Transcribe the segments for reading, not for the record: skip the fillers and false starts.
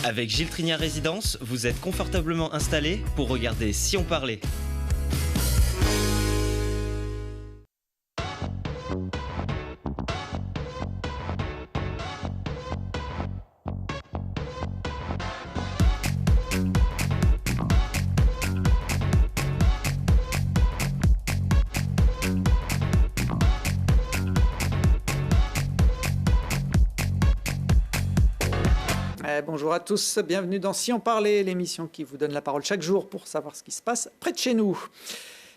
Avec Gilles Trinière Résidence, vous êtes confortablement installé pour regarder Si on parlait. Bonjour à tous, bienvenue dans Si on parlait, l'émission qui vous donne la parole chaque jour pour savoir ce qui se passe près de chez nous.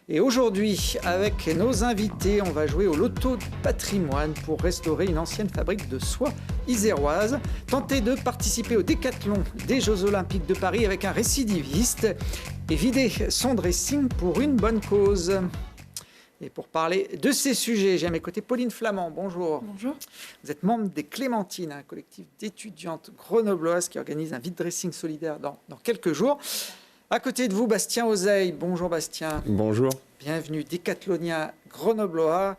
Et aujourd'hui, avec nos invités, on va jouer au loto du patrimoine pour restaurer une ancienne fabrique de soie iséroise. Tenter de participer au décathlon des Jeux Olympiques de Paris avec un récidiviste et vider son dressing pour une bonne cause. Et pour parler de ces sujets, j'ai à mes côtés Pauline Flamand. Bonjour. Bonjour. Vous êtes membre des Clémentines, un collectif d'étudiantes grenobloises qui organise un vide-dressing solidaire dans quelques jours. À côté de vous, Bastien Ozeille. Bonjour Bastien. Bonjour. Bienvenue, décathlonien grenoblois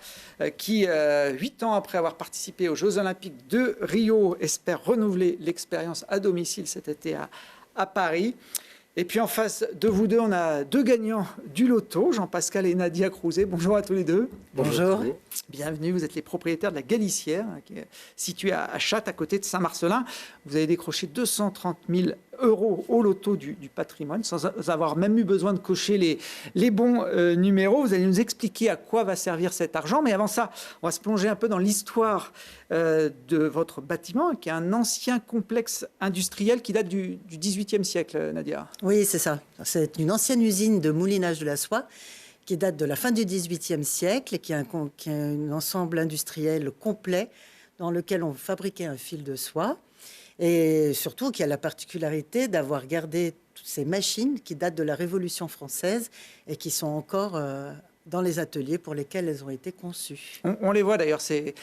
qui, 8 ans après avoir participé aux Jeux Olympiques de Rio, espère renouveler l'expérience à domicile cet été à Paris. Et puis en face de vous deux, on a deux gagnants du loto, Jean-Pascal et Nadia Crouzet. Bonjour à tous les deux. Bonjour. Bienvenue, vous êtes les propriétaires de la Galicière, qui est située à Chattes, à côté de Saint-Marcelin. Vous avez décroché 230 000 € au loto du patrimoine, sans avoir même eu besoin de cocher les bons numéros. Vous allez nous expliquer à quoi va servir cet argent. Mais avant ça, on va se plonger un peu dans l'histoire de votre bâtiment, qui est un ancien complexe industriel qui date du XVIIIe siècle, Nadia. Oui, c'est ça. C'est une ancienne usine de moulinage de la soie qui date de la fin du XVIIIe siècle et qui a un ensemble industriel complet dans lequel on fabriquait un fil de soie. Et surtout qui a la particularité d'avoir gardé toutes ces machines qui datent de la Révolution française et qui sont encore dans les ateliers pour lesquels elles ont été conçues. On les voit d'ailleurs, ces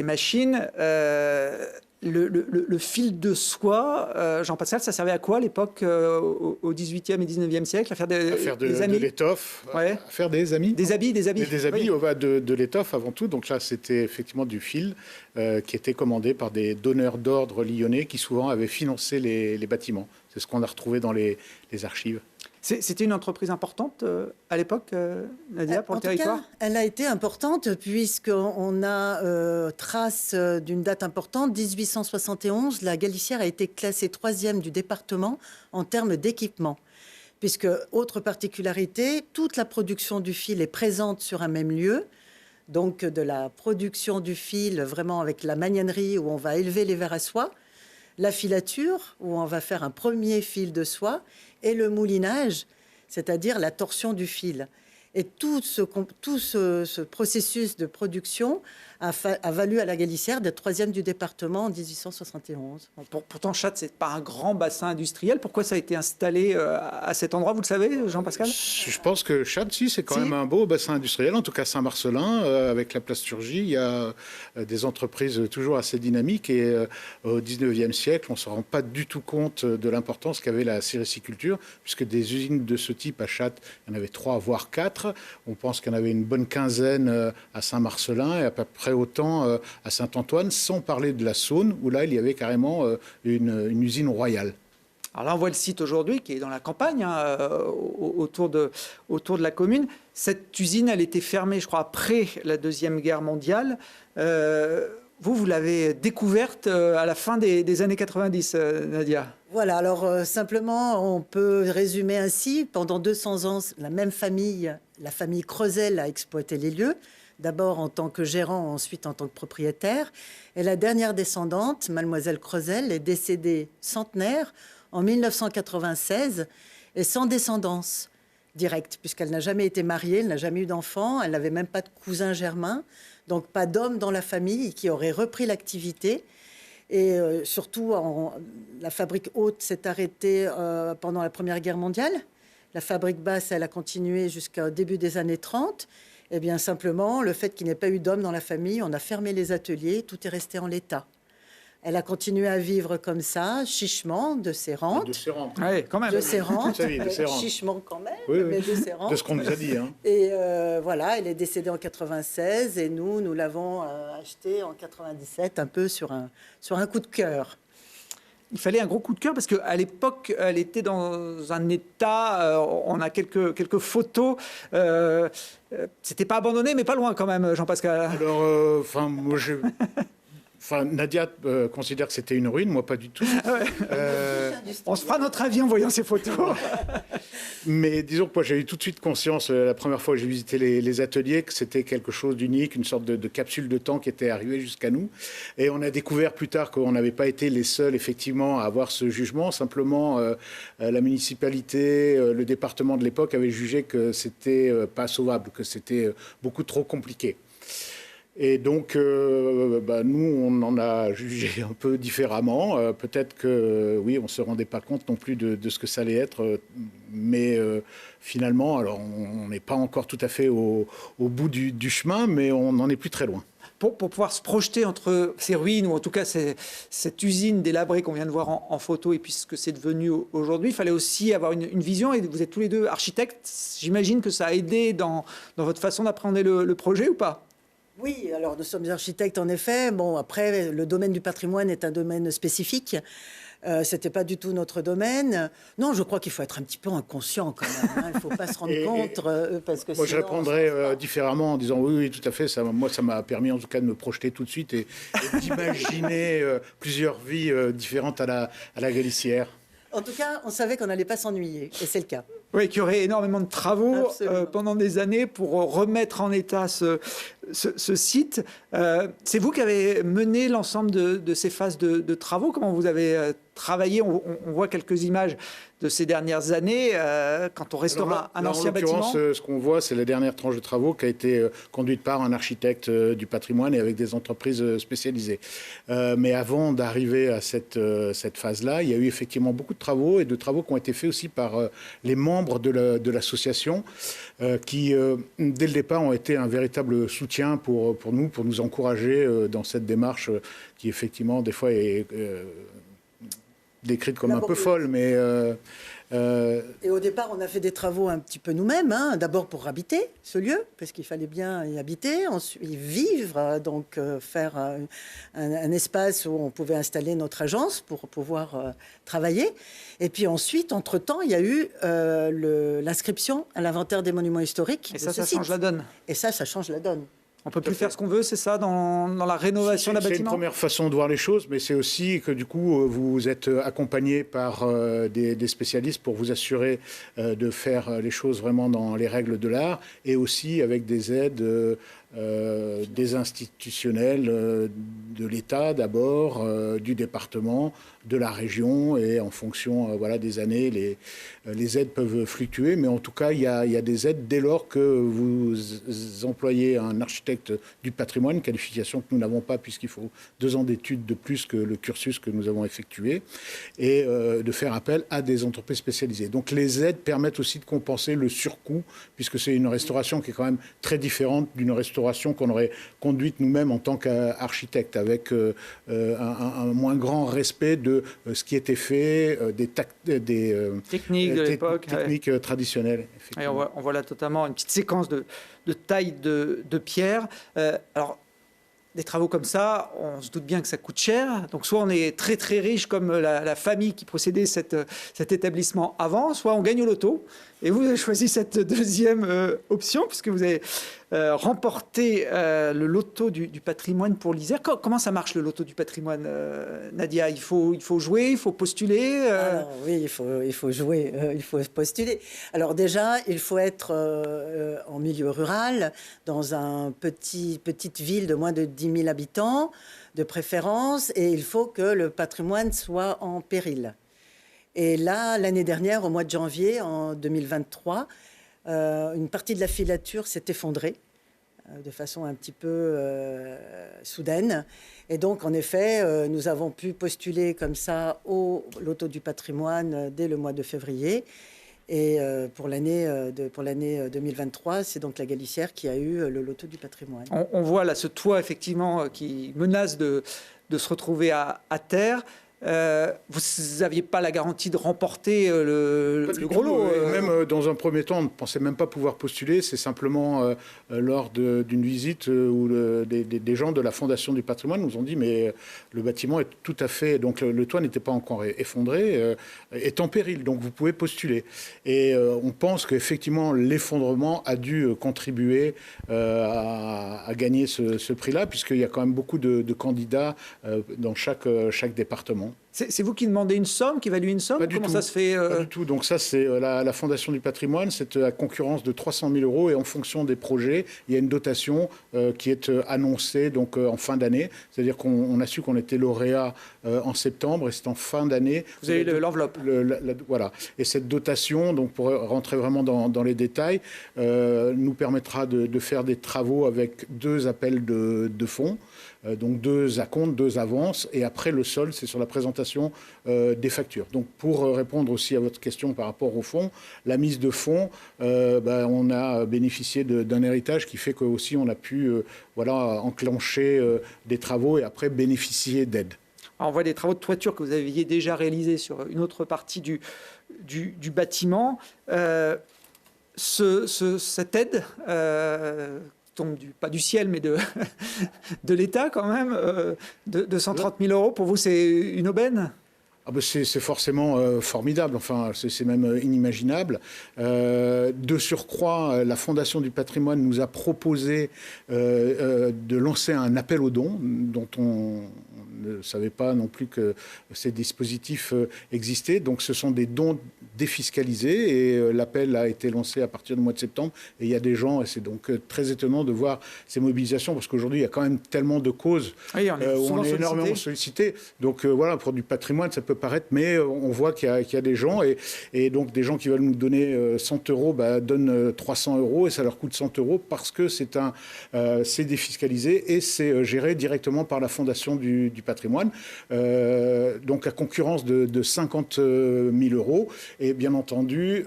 machines. Le fil de soie, Jean-Pascal, ça servait à quoi à l'époque, au XVIIIe et XIXe siècle? À faire de l'étoffe, ouais. À faire des habits. Des habits. Des habits, oui. de l'étoffe avant tout. Donc là, c'était effectivement du fil qui était commandé par des donneurs d'ordre lyonnais qui souvent avaient financé les bâtiments. C'est ce qu'on a retrouvé dans les archives. C'était une entreprise importante à l'époque, Nadia, pour le territoire? Elle a été importante puisqu'on a trace d'une date importante. 1871, la Galicière a été classée 3e du département en termes d'équipement. Puisque, autre particularité, toute la production du fil est présente sur un même lieu. Donc, de la production du fil, vraiment avec la magnanerie où on va élever les vers à soie, la filature, où on va faire un premier fil de soie, et le moulinage, c'est-à-dire la torsion du fil. Et tout ce processus de production a valu à la Galicière d'être 3e du département en 1871. Pourtant, Chattes, ce n'est pas un grand bassin industriel. Pourquoi ça a été installé à cet endroit? Vous le savez, Jean-Pascal? Je pense que Chattes, c'est quand même un beau bassin industriel. En tout cas, Saint-Marcelin, avec la plasturgie, il y a des entreprises toujours assez dynamiques. Et au 19e siècle, on ne se rend pas du tout compte de l'importance qu'avait la sériciculture, puisque des usines de ce type à Chattes, il y en avait 3, voire 4. On pense qu'il y en avait une bonne quinzaine à Saint-Marcelin et à peu près autant à Saint-Antoine, sans parler de la Saône, où là, il y avait carrément une usine royale. Alors là, on voit le site aujourd'hui qui est dans la campagne, autour de la commune. Cette usine, elle était fermée, je crois, après la Deuxième Guerre mondiale. Vous l'avez découverte à la fin des années 90, Nadia. Voilà, alors simplement, on peut résumer ainsi. Pendant 200 ans, la même famille, la famille Creusel, a exploité les lieux. D'abord en tant que gérant, ensuite en tant que propriétaire. Et la dernière descendante, mademoiselle Creusel, est décédée centenaire en 1996 et sans descendance directe, puisqu'elle n'a jamais été mariée, elle n'a jamais eu d'enfant, elle n'avait même pas de cousin germain, donc pas d'homme dans la famille qui aurait repris l'activité. Et surtout, la fabrique haute s'est arrêtée pendant la Première Guerre mondiale. La fabrique basse, elle a continué jusqu'au début des années 30. Eh bien, simplement, le fait qu'il n'y ait pas eu d'homme dans la famille, on a fermé les ateliers, tout est resté en l'état. Elle a continué à vivre comme ça, chichement, de ses rentes. De ses rentes. Oui, quand même. De ses rentes. Chichement quand même, oui, mais de ses rentes. De ce qu'on nous a dit. Hein. Et voilà, elle est décédée en 96 et nous l'avons achetée en 97, un peu sur un coup de cœur. il fallait un gros coup de cœur parce qu'à l'époque, elle était dans un état. On a quelques photos. C'était pas abandonné, mais pas loin quand même, Jean-Pascal. Alors, moi, Nadia considère que c'était une ruine, moi pas du tout. On se fera notre avis en voyant ces photos. Mais disons que moi j'ai eu tout de suite conscience, la première fois que j'ai visité les ateliers, que c'était quelque chose d'unique, une sorte de capsule de temps qui était arrivée jusqu'à nous. Et on a découvert plus tard qu'on n'avait pas été les seuls effectivement à avoir ce jugement. Simplement, la municipalité, le département de l'époque avait jugé que c'était pas sauvable, que c'était beaucoup trop compliqué. Et donc, nous, on en a jugé un peu différemment. Peut-être que, oui, on ne se rendait pas compte non plus de ce que ça allait être. Mais finalement, alors, on n'est pas encore tout à fait au bout du chemin, mais on n'en est plus très loin. Pour pouvoir se projeter entre ces ruines, ou en tout cas cette usine délabrée qu'on vient de voir en photo, et puis ce que c'est devenu aujourd'hui, il fallait aussi avoir une vision. Et vous êtes tous les deux architectes. J'imagine que ça a aidé dans votre façon d'appréhender le projet ou pas ? Oui, alors nous sommes architectes en effet. Bon, après, le domaine du patrimoine est un domaine spécifique. C'était pas du tout notre domaine. Non, je crois qu'il faut être un petit peu inconscient quand même. Hein. Il ne faut pas se rendre compte. Parce que moi, je répondrais différemment en disant oui, tout à fait. Moi, ça m'a permis en tout cas de me projeter tout de suite et d'imaginer plusieurs vies différentes à la Galissière. En tout cas, on savait qu'on n'allait pas s'ennuyer, et c'est le cas. Oui, qu'il y aurait énormément de travaux pendant des années pour remettre en état ce site. C'est vous qui avez mené l'ensemble de ces phases de travaux. Comment vous avez travaillé? On voit quelques images de ces dernières années quand on restaure un ancien bâtiment. En l'occurrence, ce qu'on voit, c'est la dernière tranche de travaux qui a été conduite par un architecte du patrimoine et avec des entreprises spécialisées. Mais avant d'arriver à cette phase-là, il y a eu effectivement beaucoup de travaux et de travaux qui ont été faits aussi par les membres de l'association qui, dès le départ, ont été un véritable soutien pour nous encourager dans cette démarche qui, effectivement, des fois est décrite comme un peu folle, mais... Et au départ, on a fait des travaux un petit peu nous-mêmes, hein. D'abord pour habiter ce lieu, parce qu'il fallait bien y habiter, ensuite y vivre, donc faire un espace où on pouvait installer notre agence pour pouvoir travailler. Et puis ensuite, entre-temps, il y a eu l'inscription à l'inventaire des monuments historiques. Et ça change la donne. Et ça change la donne. On ne peut plus faire ce qu'on veut, c'est ça, dans la rénovation d'un bâtiment? C'est une première façon de voir les choses, mais c'est aussi que du coup, vous êtes accompagné par des spécialistes pour vous assurer de faire les choses vraiment dans les règles de l'art, et aussi avec des aides des institutionnels, de l'État d'abord, du département, de la région, et en fonction des années, les aides peuvent fluctuer, mais en tout cas, il y a des aides dès lors que vous employez un architecte du patrimoine, qualification que nous n'avons pas puisqu'il faut 2 ans d'études de plus que le cursus que nous avons effectué, et de faire appel à des entreprises spécialisées. Donc les aides permettent aussi de compenser le surcoût, puisque c'est une restauration qui est quand même très différente d'une restauration qu'on aurait conduite nous-mêmes en tant qu'architecte, avec un moins grand respect de ce qui était fait, des techniques de l'époque, techniques traditionnelles. Et on voit là totalement une petite séquence de taille de pierre. Alors, des travaux comme ça, on se doute bien que ça coûte cher. Donc, soit on est très très riche comme la famille qui possédait cet établissement avant, soit on gagne au loto. Et vous avez choisi cette deuxième option, puisque vous avez remporté le loto du patrimoine pour l'Isère. Comment ça marche, le loto du patrimoine, Nadia? Il faut jouer, il faut postuler Alors, oui, il faut jouer, il faut postuler. Alors déjà, il faut être en milieu rural, dans une petite ville de moins de 10 000 habitants, de préférence, et il faut que le patrimoine soit en péril. Et là, l'année dernière, au mois de janvier, en 2023, une partie de la filature s'est effondrée de façon un petit peu soudaine. Et donc, en effet, nous avons pu postuler comme ça au loto du patrimoine dès le mois de février. Et pour l'année 2023, c'est donc la Galissière qui a eu le loto du patrimoine. On voit là ce toit, effectivement, qui menace de se retrouver à terre. Vous n'aviez pas la garantie de remporter le gros lot. Même dans un premier temps, on ne pensait même pas pouvoir postuler. C'est simplement lors d'une visite où des gens de la Fondation du patrimoine nous ont dit mais le bâtiment est tout à fait... Donc le toit n'était pas encore effondré, est en péril, donc vous pouvez postuler. Et on pense qu'effectivement l'effondrement a dû contribuer à gagner ce prix-là, puisqu'il y a quand même beaucoup de candidats dans chaque département. C'est vous qui demandez une somme, qui évalue une somme? Comment ça se fait Pas du tout. Donc ça, c'est la Fondation du patrimoine. C'est la concurrence de 300 000 € et en fonction des projets, il y a une dotation qui est annoncée donc, en fin d'année. C'est-à-dire qu'on a su qu'on était lauréat en septembre et c'est en fin d'année. Vous avez l'enveloppe. Voilà. Et cette dotation, donc pour rentrer vraiment dans les détails, nous permettra de faire des travaux avec 2 appels de fonds. Donc 2 acomptes, 2 avances, et après le solde, c'est sur la présentation des factures. Donc pour répondre aussi à votre question par rapport au fonds, la mise de fonds, on a bénéficié d'un héritage qui fait qu'aussi on a pu enclencher des travaux et après bénéficier d'aide. On voit des travaux de toiture que vous aviez déjà réalisés sur une autre partie du bâtiment. Cette aide tombe pas du ciel, mais de l'État quand même, de 130 000 €. Pour vous, c'est une aubaine? C'est forcément formidable, enfin c'est même inimaginable. De surcroît, la Fondation du patrimoine nous a proposé de lancer un appel aux dons dont on ne savait pas non plus que ces dispositifs existaient. Donc ce sont des dons défiscalisés et l'appel a été lancé à partir du mois de septembre. Et il y a des gens, et c'est donc très étonnant de voir ces mobilisations parce qu'aujourd'hui il y a quand même tellement de causes où on est énormément sollicité. Donc voilà, pour du patrimoine ça peut paraître, mais on voit qu'il y a des gens et donc des gens qui veulent nous donner 100 € donnent 300 € et ça leur coûte 100 € parce que c'est défiscalisé et c'est géré directement par la Fondation du patrimoine. Donc à concurrence de 50 000 €. Et bien entendu,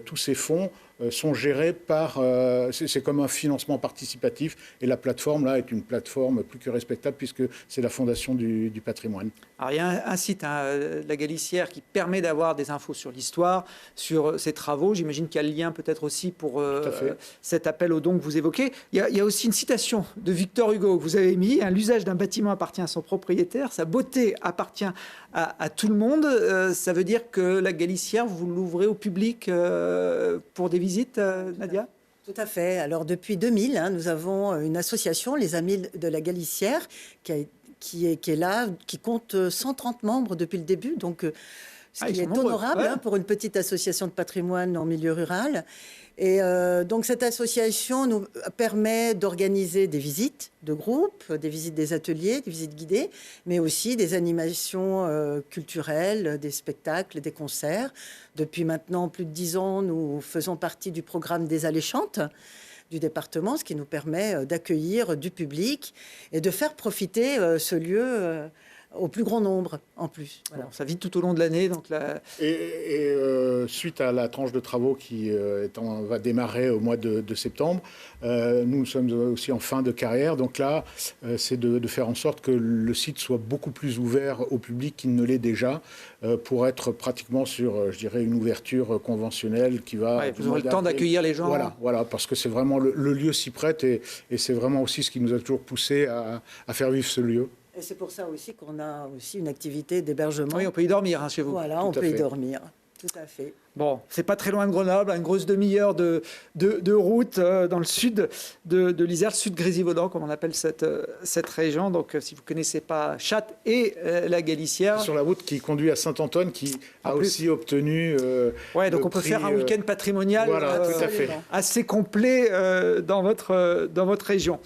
tous ces fonds sont gérés par... c'est comme un financement participatif. Et la plateforme, là, est une plateforme plus que respectable puisque c'est la Fondation du patrimoine. Alors, il y a un site, la Galicière, qui permet d'avoir des infos sur l'histoire, sur ces travaux. J'imagine qu'il y a le lien peut-être aussi pour cet appel aux dons que vous évoquez. Il y a aussi une citation de Victor Hugo que vous avez mis. L'usage d'un bâtiment appartient à son propriétaire. Sa beauté appartient à tout le monde. Ça veut dire que la Galicière, vous l'ouvrez au public pour des visites, Nadia ? Tout à fait. Alors depuis 2000, nous avons une association, les Amis de la Galicière, qui est là, qui compte 130 membres depuis le début. Donc, ce qui est honorable pour une petite association de patrimoine en milieu rural. Et donc cette association nous permet d'organiser des visites de groupe, des visites des ateliers, des visites guidées, mais aussi des animations culturelles, des spectacles, des concerts. Depuis maintenant plus de 10 ans, nous faisons partie du programme des Alléchantes du département, ce qui nous permet d'accueillir du public et de faire profiter ce lieu au plus grand nombre, en plus. Voilà. Ça vit tout au long de l'année. Donc suite à la tranche de travaux qui va démarrer au mois de septembre, nous sommes aussi en fin de carrière. Donc là, c'est de faire en sorte que le site soit beaucoup plus ouvert au public qu'il ne l'est déjà, pour être pratiquement sur, je dirais, une ouverture conventionnelle qui va... vous aurez le temps d'accueillir les gens. Voilà, parce que c'est vraiment le lieu s'y prête et c'est vraiment aussi ce qui nous a toujours poussé à faire vivre ce lieu. Et c'est pour ça aussi qu'on a aussi une activité d'hébergement. Oui, on peut y dormir chez vous. Voilà, on peut y dormir. Tout à fait. Bon, c'est pas très loin de Grenoble, une grosse demi-heure de route dans le sud de l'Isère, le sud Grésivaudan, comme on appelle cette région. Donc, si vous ne connaissez pas Chattes et la Galicière... Sur la route qui conduit à Saint-Antoine, qui a aussi obtenu... donc on peut faire un week-end patrimonial tout à fait. assez complet dans votre région.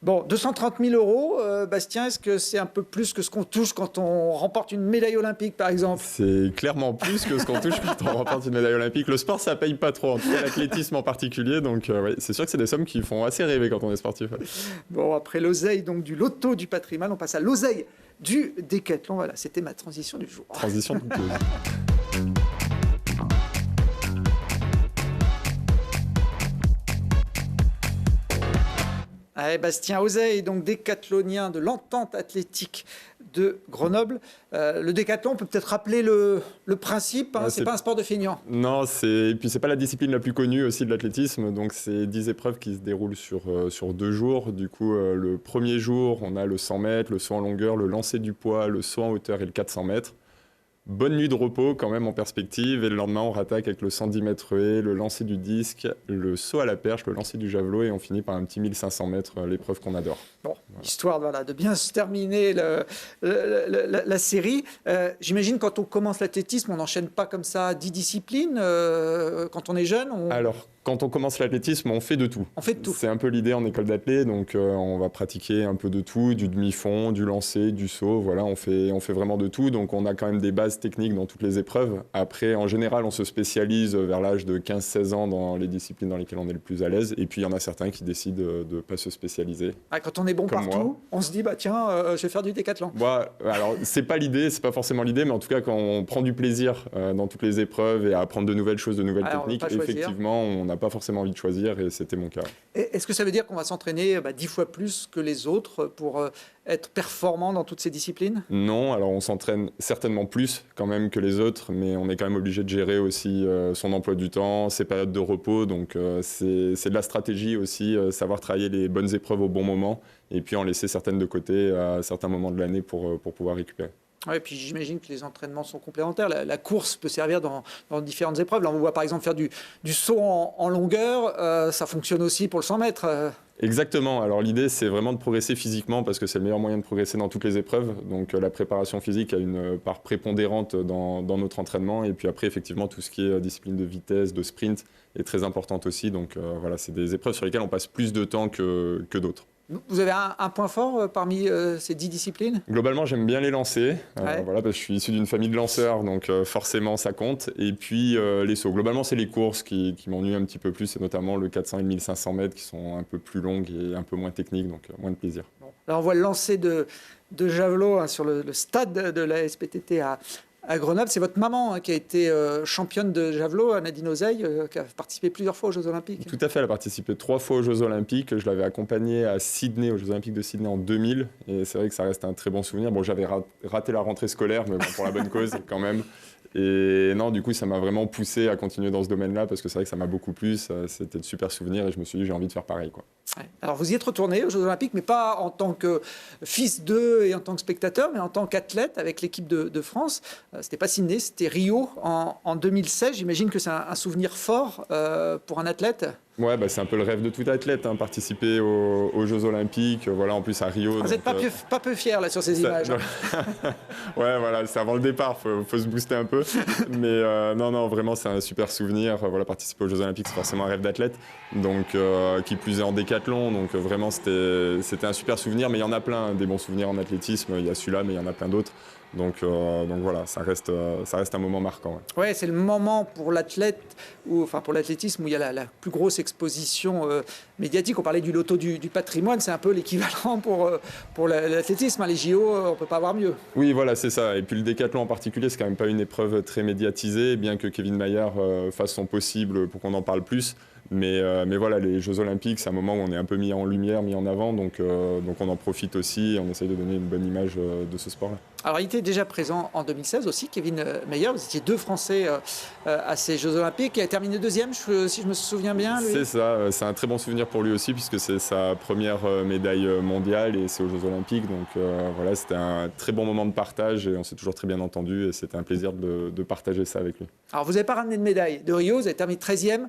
Bon, 230 000 €, Bastien, est-ce que c'est un peu plus que ce qu'on touche quand on remporte une médaille olympique, par exemple ? C'est clairement plus que ce qu'on touche quand on remporte une médaille olympique. Le sport, ça paye pas trop, en tout cas l'athlétisme en particulier. Donc, c'est sûr que c'est des sommes qui font assez rêver quand on est sportif. Bon, après l'oseille donc du loto du patrimoine, on passe à l'oseille du décathlon. Voilà, c'était ma transition du jour. Transition douteuse. Allez, Bastien Oseille, donc décathlonien de l'Entente athlétique de Grenoble. Le décathlon, on peut peut-être rappeler le principe, hein, c'est pas un sport de feignant. Non, et puis c'est pas la discipline la plus connue aussi de l'athlétisme, donc c'est 10 épreuves qui se déroulent sur 2 jours. Du coup, le premier jour, on a le 100 mètres, le saut en longueur, le lancer du poids, le saut en hauteur et le 400 mètres. Bonne nuit de repos quand même en perspective, et le lendemain on rattaque avec le 110 mètres haie, le lancer du disque, le saut à la perche, le lancer du javelot, et on finit par un petit 1500 mètres, l'épreuve qu'on adore. Bon, voilà. Histoire de bien se terminer la série. J'imagine quand on commence l'athlétisme, on n'enchaîne pas comme ça 10 disciplines. Quand on est jeune, Alors, quand on commence l'athlétisme, on fait de tout. On fait de tout. C'est un peu l'idée en école d'athlé, donc on va pratiquer un peu de tout, du demi-fond, du lancer, du saut, voilà, on fait vraiment de tout, donc on a quand même des bases techniques dans toutes les épreuves. Après, en général, on se spécialise vers l'âge de 15-16 ans dans les disciplines dans lesquelles on est le plus à l'aise, et puis il y en a certains qui décident de ne pas se spécialiser. Quand on est bon comme partout, moi. On se dit, tiens, je vais faire du décathlon. Alors, c'est pas l'idée, c'est pas forcément l'idée, mais en tout cas, quand on prend du plaisir dans toutes les épreuves et à apprendre de nouvelles choses, de nouvelles techniques, effectivement, on n'a pas forcément envie de choisir, et c'était mon cas. Est-ce que ça veut dire qu'on va s'entraîner 10 fois plus que les autres pour être performant dans toutes ces disciplines? Non, alors on s'entraîne certainement plus quand même que les autres, mais on est quand même obligé de gérer aussi son emploi du temps, ses périodes de repos, donc c'est de la stratégie aussi, savoir travailler les bonnes épreuves au bon moment, et puis en laisser certaines de côté à certains moments de l'année pour pouvoir récupérer. Oui, puis j'imagine que les entraînements sont complémentaires. La course peut servir dans différentes épreuves. Là, on voit par exemple faire du saut en longueur. Ça fonctionne aussi pour le 100 mètres. Exactement. Alors l'idée, c'est vraiment de progresser physiquement parce que c'est le meilleur moyen de progresser dans toutes les épreuves. Donc la préparation physique a une part prépondérante dans notre entraînement. Et puis après, effectivement, tout ce qui est discipline de vitesse, de sprint est très importante aussi. Donc voilà, c'est des épreuves sur lesquelles on passe plus de temps que d'autres. Vous avez un point fort parmi ces 10 disciplines? Globalement, j'aime bien les lancers, Ouais. voilà, parce que je suis issu d'une famille de lanceurs, donc forcément ça compte. Et puis les sauts. Globalement, c'est les courses qui m'ennuient un petit peu plus, et notamment le 400 et le 1500 mètres qui sont un peu plus longues et un peu moins techniques, donc moins de plaisir. Bon. Là, on voit le lancer de javelot sur le stade de la SPTT à Grenoble. C'est votre maman qui a été championne de javelot, Nadine Ozeille, qui a participé plusieux fois aux Jeux Olympiques. Tout à fait, elle a participé 3 fois aux Jeux Olympiques. Je l'avais accompagnée à Sydney, aux Jeux Olympiques de Sydney en 2000. Et c'est vrai que ça reste un très bon souvenir. Bon, j'avais raté la rentrée scolaire, mais bon, pour la bonne cause quand même. Et non, du coup, ça m'a vraiment poussé à continuer dans ce domaine-là parce que c'est vrai que ça m'a beaucoup plu. C'était de super souvenirs et je me suis dit, j'ai envie de faire pareil, quoi. Ouais. Alors, vous y êtes retourné aux Jeux Olympiques, mais pas en tant que fils d'eux et en tant que spectateur, mais en tant qu'athlète avec l'équipe de France. C'était pas Sydney, c'était Rio en 2016. J'imagine que c'est un souvenir fort pour un athlète. Ouais, c'est un peu le rêve de tout athlète, hein, participer aux Jeux Olympiques, voilà, en plus à Rio. Vous n'êtes pas peu fier là sur ces images. Ouais, voilà, c'est avant le départ, faut se booster un peu. Mais non, vraiment, c'est un super souvenir. Voilà, participer aux Jeux Olympiques, c'est forcément un rêve d'athlète. Donc, qui plus est en décathlon. Donc, vraiment, c'était un super souvenir. Mais il y en a plein, des bons souvenirs en athlétisme. Il y a celui-là, mais il y en a plein d'autres. Donc voilà, ça reste un moment marquant. Ouais. Ouais, c'est le moment pour l'athlète, pour l'athlétisme, où il y a la plus grosse exposition médiatique. On parlait du loto du patrimoine, c'est un peu l'équivalent pour l'athlétisme. Les JO, on ne peut pas avoir mieux. Oui, voilà, c'est ça. Et puis le décathlon en particulier, c'est quand même pas une épreuve très médiatisée, bien que Kevin Mayer fasse son possible pour qu'on en parle plus. Mais voilà, les Jeux Olympiques, c'est un moment où on est un peu mis en lumière, mis en avant, donc on en profite aussi et on essaye de donner une bonne image de ce sport-là. Alors, il était déjà présent en 2016 aussi, Kevin Mayer. Vous étiez 2 Français à ces Jeux Olympiques. Il a terminé 2e, si je me souviens bien. Lui. C'est ça, c'est un très bon souvenir pour lui aussi, puisque c'est sa première médaille mondiale et c'est aux Jeux Olympiques. Donc voilà, c'était un très bon moment de partage et on s'est toujours très bien entendu et c'était un plaisir de partager ça avec lui. Alors, vous n'avez pas ramené de médaille de Rio, vous avez terminé 13e,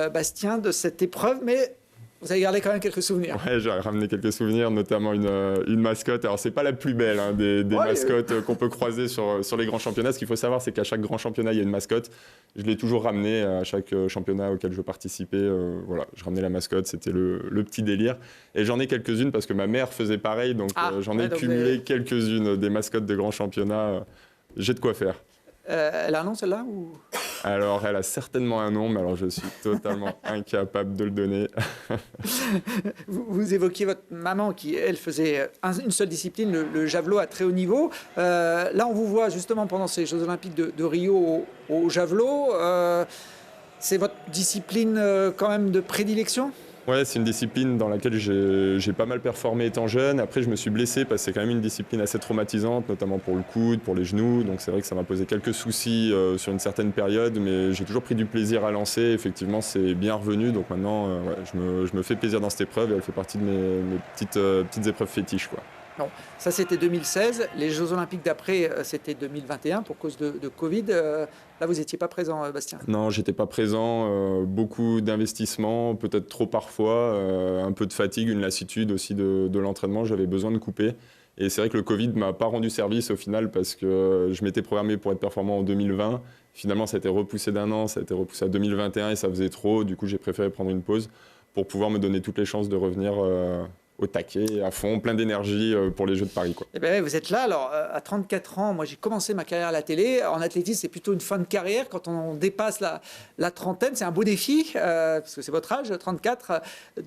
Bastien, de cette épreuve, mais vous avez gardé quand même quelques souvenirs. Ouais, j'ai ramené quelques souvenirs, notamment une mascotte. Alors, c'est pas la plus belle des mascottes qu'on peut croiser sur les grands championnats. Ce qu'il faut savoir, c'est qu'à chaque grand championnat, il y a une mascotte. Je l'ai toujours ramenée à chaque championnat auquel je participais. Voilà, je ramenais la mascotte, c'était le petit délire. Et j'en ai quelques-unes parce que ma mère faisait pareil. Donc, j'en ai cumulé quelques-unes des mascottes de grands championnats. J'ai de quoi faire. Elle a un nom, celle-là ou... Alors, elle a certainement un nom, mais alors je suis totalement incapable de le donner. Vous évoquiez votre maman qui, elle, faisait une seule discipline, le javelot à très haut niveau. Là, on vous voit justement pendant ces Jeux Olympiques de Rio au javelot. C'est votre discipline quand même de prédilection ? Ouais, c'est une discipline dans laquelle j'ai pas mal performé étant jeune. Après, je me suis blessé parce que c'est quand même une discipline assez traumatisante, notamment pour le coude, pour les genoux. Donc c'est vrai que ça m'a posé quelques soucis sur une certaine période, mais j'ai toujours pris du plaisir à lancer. Effectivement, c'est bien revenu. Donc maintenant, ouais, je me fais plaisir dans cette épreuve et elle fait partie de mes petites épreuves fétiches, quoi. Non, ça c'était 2016. Les Jeux Olympiques d'après, c'était 2021 pour cause de Covid. Là, vous n'étiez pas présent, Bastien. Non, j'étais pas présent. Beaucoup d'investissements, peut-être trop parfois, un peu de fatigue, une lassitude aussi de l'entraînement. J'avais besoin de couper. Et c'est vrai que le Covid ne m'a pas rendu service au final parce que je m'étais programmé pour être performant en 2020. Finalement, ça a été repoussé d'un an, ça a été repoussé à 2021 et ça faisait trop. Du coup, j'ai préféré prendre une pause pour pouvoir me donner toutes les chances de revenir au taquet, à fond, plein d'énergie pour les Jeux de Paris, quoi. Eh bien, vous êtes là. Alors, à 34 ans, moi, j'ai commencé ma carrière à la télé. En athlétisme, c'est plutôt une fin de carrière. Quand on dépasse la trentaine, c'est un beau défi, parce que c'est votre âge, 34,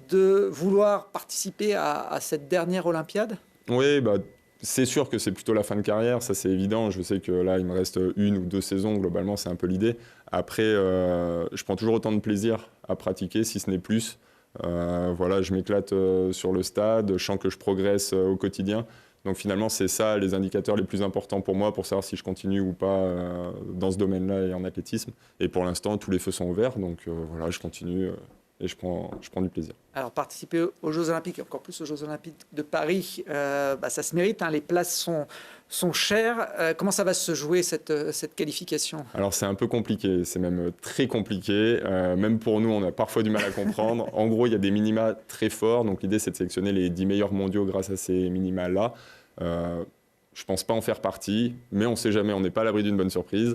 de vouloir participer à cette dernière Olympiade. Oui, bah, c'est sûr que c'est plutôt la fin de carrière, ça c'est évident. Je sais que là, il me reste 1 ou 2 saisons, globalement, c'est un peu l'idée. Après, je prends toujours autant de plaisir à pratiquer, si ce n'est plus. Voilà, je m'éclate sur le stade, je sens que je progresse au quotidien. Donc finalement, c'est ça les indicateurs les plus importants pour moi pour savoir si je continue ou pas dans ce domaine-là et en athlétisme. Et pour l'instant, tous les feux sont ouverts, donc voilà, je continue et je prends du plaisir. Alors, participer aux Jeux Olympiques, et encore plus aux Jeux Olympiques de Paris, ça se mérite, hein, les places sont chères. Comment ça va se jouer, cette qualification ? Alors, c'est un peu compliqué, c'est même très compliqué. Même pour nous, on a parfois du mal à comprendre. En gros, il y a des minima très forts, donc l'idée, c'est de sélectionner les 10 meilleurs mondiaux grâce à ces minima-là. Je ne pense pas en faire partie, mais on ne sait jamais, on n'est pas à l'abri d'une bonne surprise.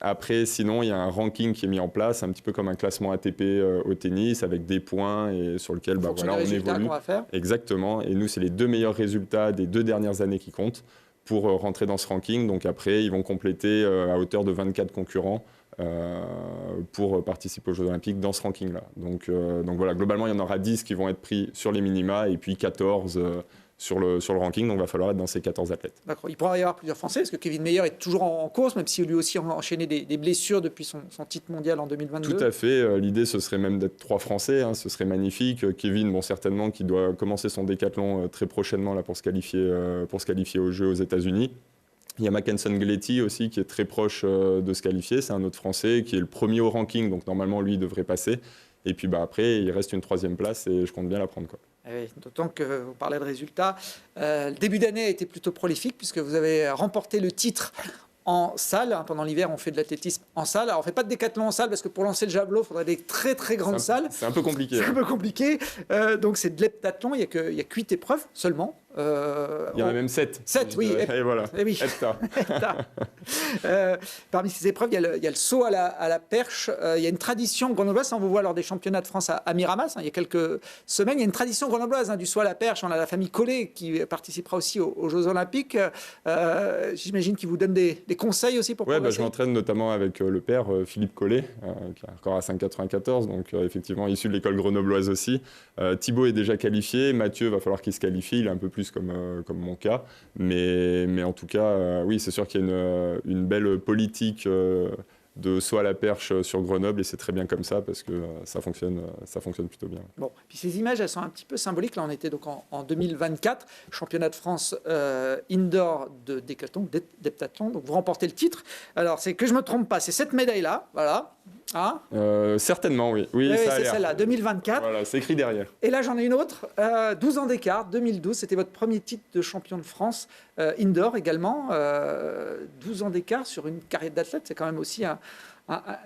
Après, sinon, il y a un ranking qui est mis en place, un petit peu comme un classement ATP au tennis, avec des points et sur lequel voilà, on évolue. Qu'on va faire. Exactement. Et nous, c'est les 2 meilleurs résultats des 2 dernières années qui comptent pour rentrer dans ce ranking. Donc après, ils vont compléter à hauteur de 24 concurrents pour participer aux Jeux Olympiques dans ce ranking-là. Donc voilà, globalement, il y en aura 10 qui vont être pris sur les minima et puis 14 sur le ranking, donc il va falloir être dans ces 14 athlètes. D'accord. Il pourra y avoir plusieurs Français, parce que Kevin Mayer est toujours en course, même si lui aussi a enchaîné des blessures depuis son titre mondial en 2022. Tout à fait. L'idée, ce serait même d'être 3 Français, hein, ce serait magnifique. Kevin, bon, certainement, qui doit commencer son décathlon très prochainement là, pour se qualifier aux Jeux aux États-Unis. Il y a Mackenson Gletti aussi, qui est très proche de se qualifier. C'est un autre Français qui est le premier au ranking, donc normalement, lui, il devrait passer. Et puis après, il reste une 3e place et je compte bien la prendre, quoi. Oui, d'autant que vous parlez de résultats. Le début d'année a été plutôt prolifique puisque vous avez remporté le titre en salle. Pendant l'hiver, on fait de l'athlétisme en salle. Alors, on ne fait pas de décathlon en salle parce que pour lancer le javelot, il faudrait des très très grandes salles. C'est un peu compliqué. C'est un peu compliqué. Donc, c'est de l'heptathlon. Il n'y a que 8 épreuves seulement. Il y en a même 7. 7, oui. Et voilà. Et oui. Parmi ces épreuves, il y a le saut à la perche. Il y a une tradition grenobloise. On vous voit lors des championnats de France à Miramas, il y a quelques semaines. Il y a une tradition grenobloise du saut à la perche. On a la famille Collet qui participera aussi aux Jeux Olympiques. J'imagine qu'ils vous donnent des conseils aussi pour progresser. Je m'entraîne notamment avec le père Philippe Collet, qui est encore à 5,94, donc effectivement issu de l'école grenobloise aussi. Thibaut est déjà qualifié. Mathieu, va falloir qu'il se qualifie. Il est un peu plus comme mon cas. Mais en tout cas, oui, c'est sûr qu'il y a une belle politique de saut à la perche sur Grenoble et c'est très bien comme ça parce que ça fonctionne plutôt bien. Bon, puis ces images, elles sont un petit peu symboliques. Là, on était donc en 2024, championnat de France indoor de décathlon, d'heptathlon. Donc, vous remportez le titre. Alors, c'est que je me trompe pas, c'est cette médaille-là, voilà. Hein certainement, oui. Oui, c'est celle-là, 2024. Voilà, c'est écrit derrière. Et là, j'en ai une autre. 12 ans d'écart, 2012. C'était votre premier titre de champion de France indoor également. 12 ans d'écart sur une carrière d'athlète, c'est quand même aussi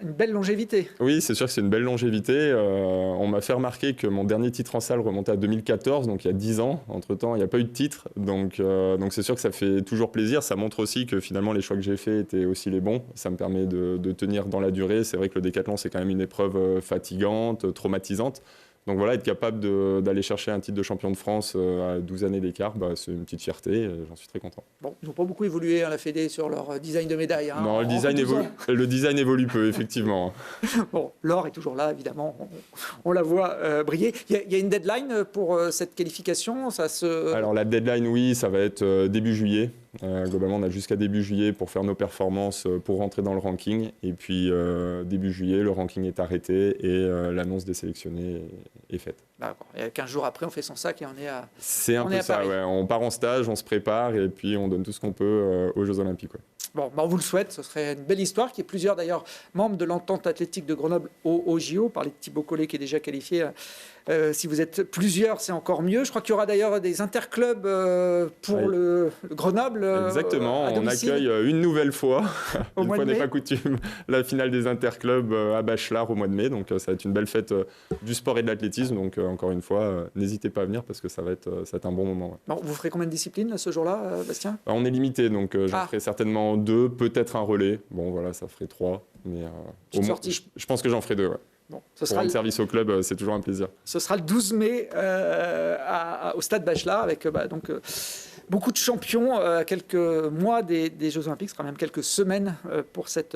une belle longévité. Oui, c'est sûr que c'est une belle longévité. On m'a fait remarquer que mon dernier titre en salle remontait à 2014, donc il y a 10 ans. Entre-temps, il n'y a pas eu de titre. Donc c'est sûr que ça fait toujours plaisir. Ça montre aussi que finalement, les choix que j'ai faits étaient aussi les bons. Ça me permet de tenir dans la durée. C'est vrai que le décathlon, c'est quand même une épreuve fatigante, traumatisante. Donc voilà, être capable d'aller chercher un titre de champion de France à 12 années d'écart, c'est une petite fierté, j'en suis très content. Bon, ils n'ont pas beaucoup évolué, la Fédé, sur leur design de médaille. Non, le design évolue peu, effectivement. Bon, l'or est toujours là, évidemment, on la voit briller. Il y a une deadline pour cette qualification, Alors la deadline, oui, ça va être début juillet. Globalement, on a jusqu'à début juillet pour faire nos performances, pour rentrer dans le ranking. Et puis, début juillet, le ranking est arrêté et l'annonce des sélectionnés est faite. D'accord. Et 15 jours après, on fait son sac et on est à... C'est un peu ça, ouais. On part en stage, on se prépare et puis on donne tout ce qu'on peut aux Jeux Olympiques. Ouais. Bon, on vous le souhaite, ce serait une belle histoire, qu'il y ait plusieurs d'ailleurs membres de l'entente athlétique de Grenoble au JO. On parlait de Thibaut Collet qui est déjà qualifié. Si vous êtes plusieurs, c'est encore mieux. Je crois qu'il y aura d'ailleurs des interclubs pour le Grenoble. Exactement, on accueille une nouvelle fois, une fois n'est pas coutume, la finale des interclubs à Bachelard au mois de mai. Donc ça va être une belle fête du sport et de l'athlétisme. Donc encore une fois, n'hésitez pas à venir parce que ça va être un bon moment. Ouais. Bon, vous ferez combien de disciplines là, ce jour-là, Bastien ? On est limité, donc j'en ferai certainement 2, peut-être un relais. Bon voilà, ça ferait 3. Mais je pense que j'en ferai 2, ouais. Bon, pour rendre service au club, c'est toujours un plaisir. Ce sera le 12 mai au stade Bachelard avec beaucoup de champions à quelques mois des Jeux Olympiques. Ce sera même quelques semaines pour cette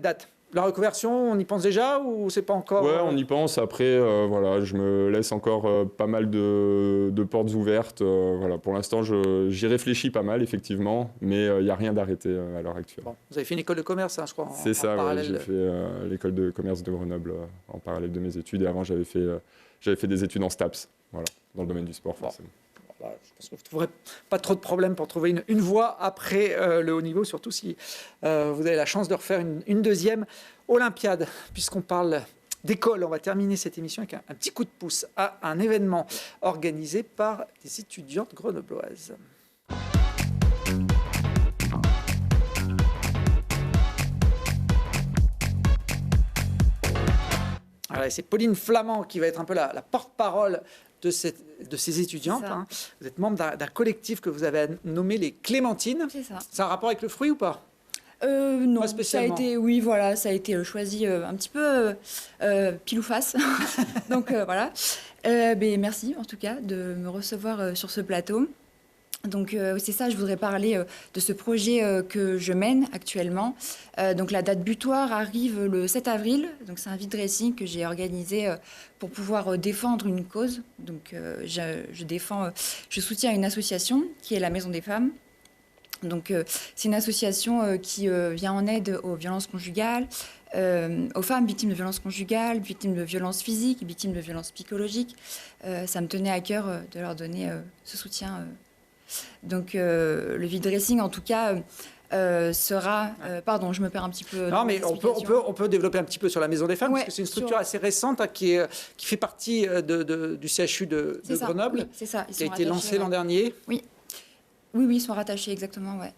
date. La reconversion, on y pense déjà ou c'est pas encore Ouais, on y pense. Après, voilà, je me laisse encore pas mal de portes ouvertes. Voilà, pour l'instant, j'y réfléchis pas mal, effectivement, mais il n'y a rien d'arrêté à l'heure actuelle. Bon, vous avez fait une école de commerce, hein, je crois. C'est ça, ouais, j'ai fait l'école de commerce de Grenoble en parallèle de mes études. Et avant, j'avais fait des études en STAPS, voilà, dans le domaine du sport, forcément. Je pense que vous ne trouverez pas trop de problèmes pour trouver une voie après le haut niveau, surtout si vous avez la chance de refaire une deuxième Olympiade. Puisqu'on parle d'école, on va terminer cette émission avec un petit coup de pouce à un événement organisé par des étudiantes grenobloises. Voilà, c'est Pauline Flamand qui va être un peu la porte-parole de ces étudiantes. Hein. Vous êtes membre d'un collectif que vous avez nommé les Clémentines. C'est ça. C'est un rapport avec le fruit ou pas ? Non, pas spécialement. Ça a été choisi un petit peu pile ou face. Donc voilà. Merci en tout cas de me recevoir sur ce plateau. Donc c'est ça, je voudrais parler de ce projet que je mène actuellement. Donc la date butoir arrive le 7 avril. Donc c'est un vide dressing que j'ai organisé pour pouvoir défendre une cause. Donc je soutiens une association qui est la Maison des Femmes. Donc c'est une association qui vient en aide aux violences conjugales, aux femmes victimes de violences conjugales, victimes de violences physiques, victimes de violences psychologiques. Ça me tenait à cœur de leur donner ce soutien. Donc le vide dressing, en tout cas, sera... pardon, je me perds un petit peu. Non, mais on peut développer un petit peu sur la Maison des Femmes, parce que c'est une structure assez récente hein, qui fait partie du CHU de Grenoble, c'est ça. Qui a été lancé l'an dernier. Oui, ils sont rattachés, exactement, ouais.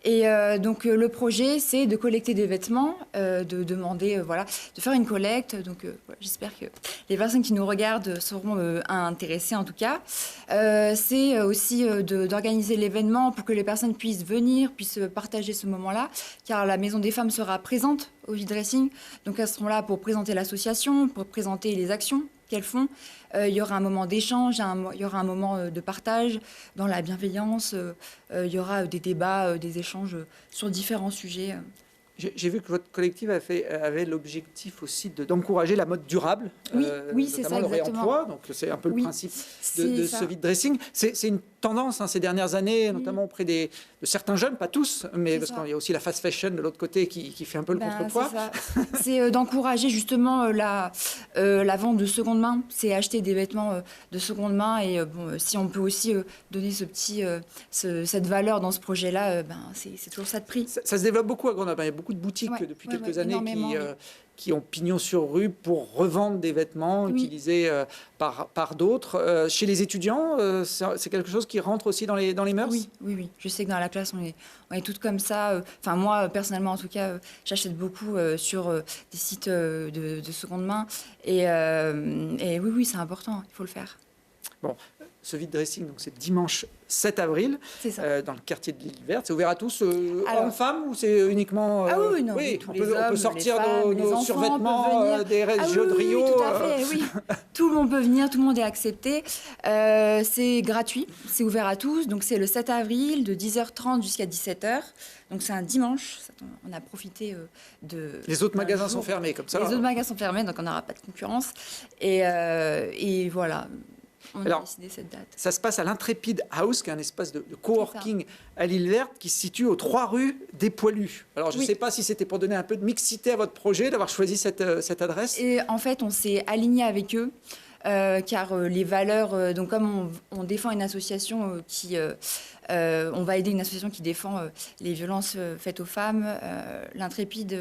Et donc le projet, c'est de collecter des vêtements, de demander, de faire une collecte. Donc j'espère que les personnes qui nous regardent seront intéressées en tout cas. C'est aussi d'organiser l'événement pour que les personnes puissent venir, puissent partager ce moment-là, car la Maison des Femmes sera présente au vide dressing. Donc elles seront là pour présenter l'association, pour présenter les actions qu'elles font. Il y aura un moment d'échange, il y aura un moment de partage dans la bienveillance. Il y aura des débats, des échanges sur différents sujets. J'ai vu que votre collectif avait l'objectif aussi d'encourager la mode durable, oui, c'est ça, le exactement. réemploi. Donc c'est un peu le principe de ce vide dressing. C'est une tendance hein, ces dernières années, notamment auprès de certains jeunes, pas tous, mais parce qu'il y a aussi la fast fashion de l'autre côté qui fait un peu le contrepoids. C'est d'encourager justement la vente de seconde main. C'est acheter des vêtements de seconde main et si on peut aussi donner cette valeur dans ce projet-là, c'est toujours ça de prix. Ça se développe beaucoup à Grenoble. Il y a beaucoup de boutiques depuis quelques années qui ont pignon sur rue pour revendre des vêtements utilisés par d'autres. Chez les étudiants, c'est quelque chose qui rentre aussi dans les mœurs ? Oui. Je sais que dans la classe, on est toutes comme ça. Enfin, moi, personnellement, en tout cas, j'achète beaucoup sur des sites de seconde main. Et oui, c'est important, il faut le faire. Bon, ce vide dressing, donc c'est dimanche 7 avril, dans le quartier de l'Île Verte. C'est ouvert à tous, hommes-femmes, ou c'est uniquement... non, on peut sortir nos survêtements des Jeux de Rio. Tout à fait, oui. Tout le monde peut venir, tout le monde est accepté. C'est gratuit, c'est ouvert à tous. Donc c'est le 7 avril de 10h30 jusqu'à 17h. Donc c'est un dimanche. On a profité de... Les autres magasins sont fermés, comme ça. Les autres magasins sont fermés, donc on n'aura pas de concurrence. Et voilà... on Alors, a décidé cette date. Ça se passe à l'Intrépide House, qui est un espace de coworking à l'île verte, qui se situe aux 3 rues des Poilus. Alors, je ne sais pas si c'était pour donner un peu de mixité à votre projet, d'avoir choisi cette adresse. Et en fait, on s'est aligné avec eux. Car les valeurs, donc comme on défend une association on va aider une association qui défend les violences faites aux femmes, l'Intrépide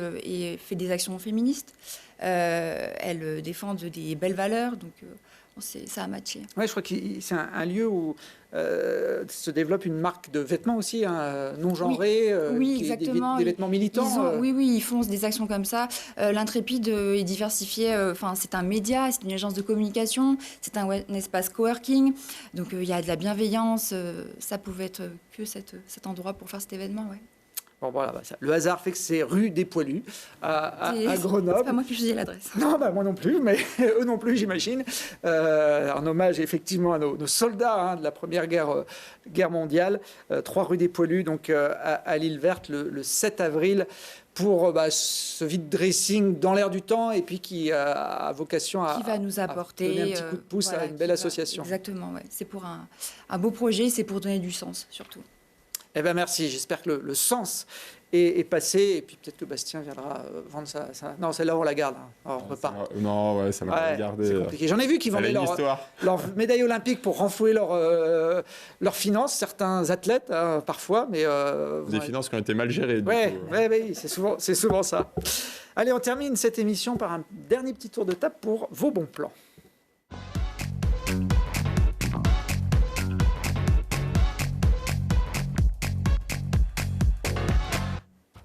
fait des actions féministes, elles défendent des belles valeurs, donc ça a matché. Ouais, je crois que c'est un lieu où se développe une marque de vêtements aussi, non genrés, oui, exactement. Des vêtements militants. Oui, ils font des actions comme ça. L'Intrépide est diversifié. C'est un média, c'est une agence de communication, c'est un espace coworking. Donc il y a de la bienveillance. Ça pouvait être que cet endroit pour faire cet événement, ouais. Bon, voilà, le hasard fait que c'est rue des Poilus à Grenoble. C'est pas moi qui choisis l'adresse. Non, moi non plus, mais eux non plus, j'imagine. En hommage effectivement à nos soldats de la Première Guerre mondiale. 3 rue des Poilus, donc à l'île verte, le 7 avril, pour ce vide-dressing dans l'air du temps et puis qui a vocation à, qui va nous apporter, donner un petit coup de pouce à une belle association. Exactement, ouais. C'est pour un beau projet, c'est pour donner du sens surtout. Eh bien, merci. J'espère que le sens est passé. Et puis peut-être que Bastien viendra vendre ça. Non, celle-là, on la garde. On repart. Non, ouais, ça m'a pas gardé. C'est compliqué. J'en ai vu qui vendaient leur médaille olympique pour renflouer leurs finances, certains athlètes, parfois. Mais, des finances qui ont été mal gérées. Oui, c'est souvent ça. Allez, on termine cette émission par un dernier petit tour de table pour vos bons plans.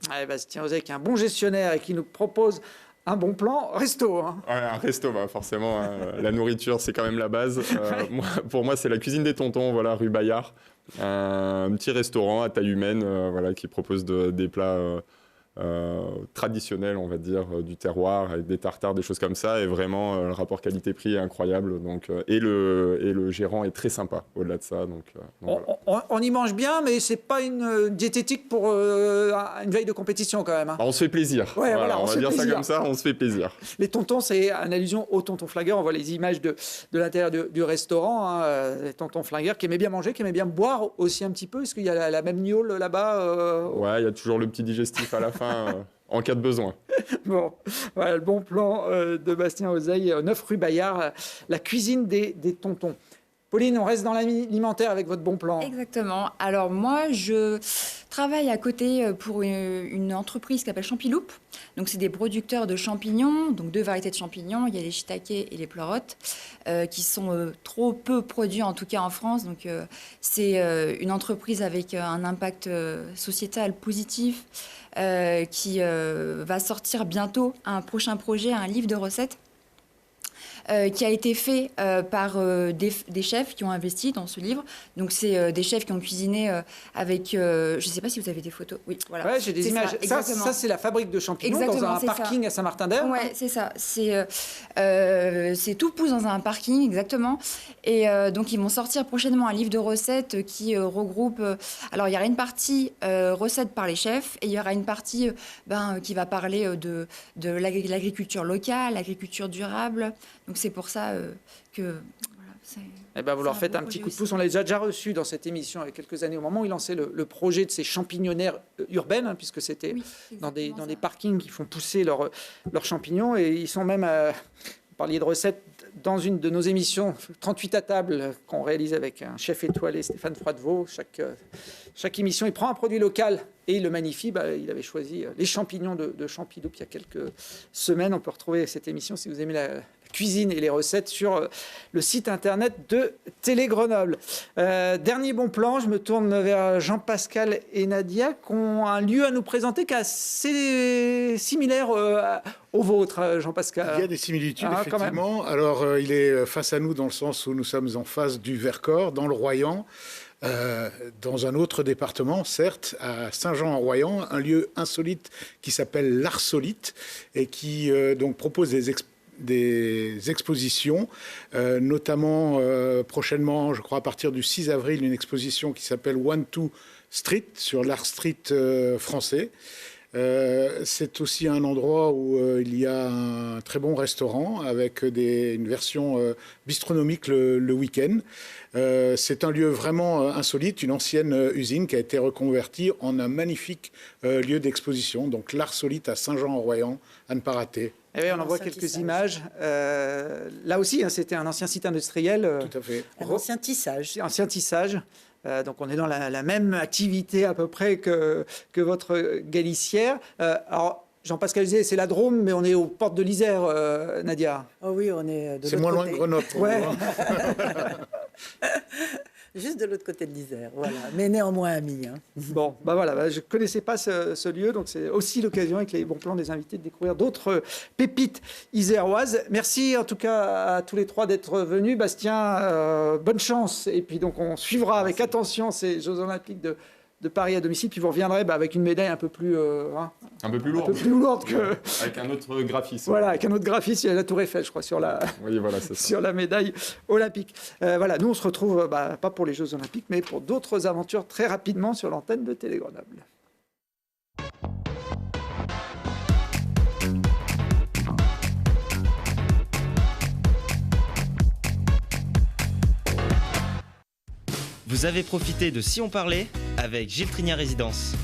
Allez, Bastien Ozey, qui est un bon gestionnaire et qui nous propose un bon plan resto. Hein. Ouais, un resto, forcément. La nourriture, c'est quand même la base. Pour moi, c'est la cuisine des tontons, voilà, rue Bayard. Un petit restaurant à taille humaine qui propose des plats traditionnels, on va dire, du terroir, avec des tartares, des choses comme ça. Et vraiment, le rapport qualité-prix est incroyable. Donc, et le gérant est très sympa au-delà de ça. Donc on y mange bien, mais c'est pas une diététique pour une veille de compétition quand même. Hein. On se fait plaisir. Ouais, voilà, on va dire ça comme ça, on se fait plaisir. Les tontons, c'est une allusion aux tontons flingueurs. On voit les images de l'intérieur du restaurant. Les tontons flingueurs qui aimaient bien manger, qui aimaient bien boire aussi un petit peu. Est-ce qu'il y a la même gnôle là-bas Ouais, il y a toujours le petit digestif à la fin. En cas de besoin. Bon, voilà le bon plan de Bastien Ozey, 9 rue Bayard, la cuisine des tontons. Pauline, on reste dans l'alimentaire avec votre bon plan. Exactement. Alors moi, je travaille à côté pour une entreprise qui s'appelle Champiloup. Donc c'est des producteurs de champignons, donc 2 variétés de champignons. Il y a les shiitake et les pleurotes, qui sont trop peu produits, en tout cas en France. Donc c'est une entreprise avec un impact sociétal positif qui va sortir bientôt un prochain projet, un livre de recettes. Qui a été fait par des chefs qui ont investi dans ce livre. Donc, c'est des chefs qui ont cuisiné avec... je ne sais pas si vous avez des photos. Oui, voilà. Ouais, j'ai des images. Ça, c'est la fabrique de champignons dans un parking à Saint-Martin-d'Hères. Oui, c'est ça. C'est tout pousse dans un parking, exactement. Et donc, ils vont sortir prochainement un livre de recettes qui regroupe... alors, il y aura une partie recettes par les chefs et il y aura une partie qui va parler de l'agriculture locale, l'agriculture durable. Donc, c'est pour ça que... vous leur faites un petit coup de pouce. On l'a déjà reçu dans cette émission il y a quelques années, au moment où ils lançaient le projet de ces champignonnaires urbaines, puisque c'était dans des parkings qui font pousser leurs champignons. Et ils sont même... vous parliez de recettes dans une de nos émissions, 38 à table, qu'on réalise avec un chef étoilé, Stéphane Froidevaux. Chaque émission, il prend un produit local et il le magnifie. Il avait choisi les champignons de Champiloup il y a quelques semaines. On peut retrouver cette émission, si vous aimez la cuisine et les recettes, sur le site internet de Télé Grenoble. Dernier bon plan, je me tourne vers Jean-Pascal et Nadia, qui ont un lieu à nous présenter qui est assez similaire au vôtre, Jean-Pascal. Il y a des similitudes, effectivement. Alors, il est face à nous dans le sens où nous sommes en face du Vercors, dans le Royan. Dans un autre département, certes, à Saint-Jean-en-Royan, un lieu insolite qui s'appelle l'Arsolite et qui donc propose des expositions, notamment prochainement, je crois à partir du 6 avril, une exposition qui s'appelle One Two Street sur l'art street français. C'est aussi un endroit où il y a un très bon restaurant avec une version bistronomique le week-end. C'est un lieu vraiment insolite, une ancienne usine qui a été reconvertie en un magnifique lieu d'exposition. Donc l'art solite à Saint-Jean-en-Royan, à ne pas rater. Et oui, on en voit quelques images. Là aussi, hein, c'était un ancien site industriel. Tout à fait. Un ancien tissage. Ancien tissage. Donc on est dans la même activité à peu près que votre galissière. Alors Jean-Pascal disait c'est la Drôme, mais on est aux portes de l'Isère, Nadia. Oh oui, on est de l'autre côté. C'est moins loin que Grenoble. Ouais. Juste de l'autre côté de l'Isère, voilà. Mais néanmoins amis. Hein. Bon, bah voilà, je ne connaissais pas ce lieu, donc c'est aussi l'occasion avec les bons plans des invités de découvrir d'autres pépites iséroises. Merci en tout cas à tous les trois d'être venus. Bastien, bonne chance. Et puis donc on suivra avec attention ces Jeux Olympiques de Paris à domicile, puis vous reviendrez avec une médaille un peu plus un peu plus lourde, avec un autre graphisme. Voilà, avec un autre graphisme, il y a la Tour Eiffel, je crois, sur la, oui, voilà, c'est ça. sur la médaille olympique. Voilà, nous on se retrouve pas pour les Jeux Olympiques, mais pour d'autres aventures très rapidement sur l'antenne de Télé Grenoble. Vous avez profité de Si on parlait avec Gilles Trinière Résidence.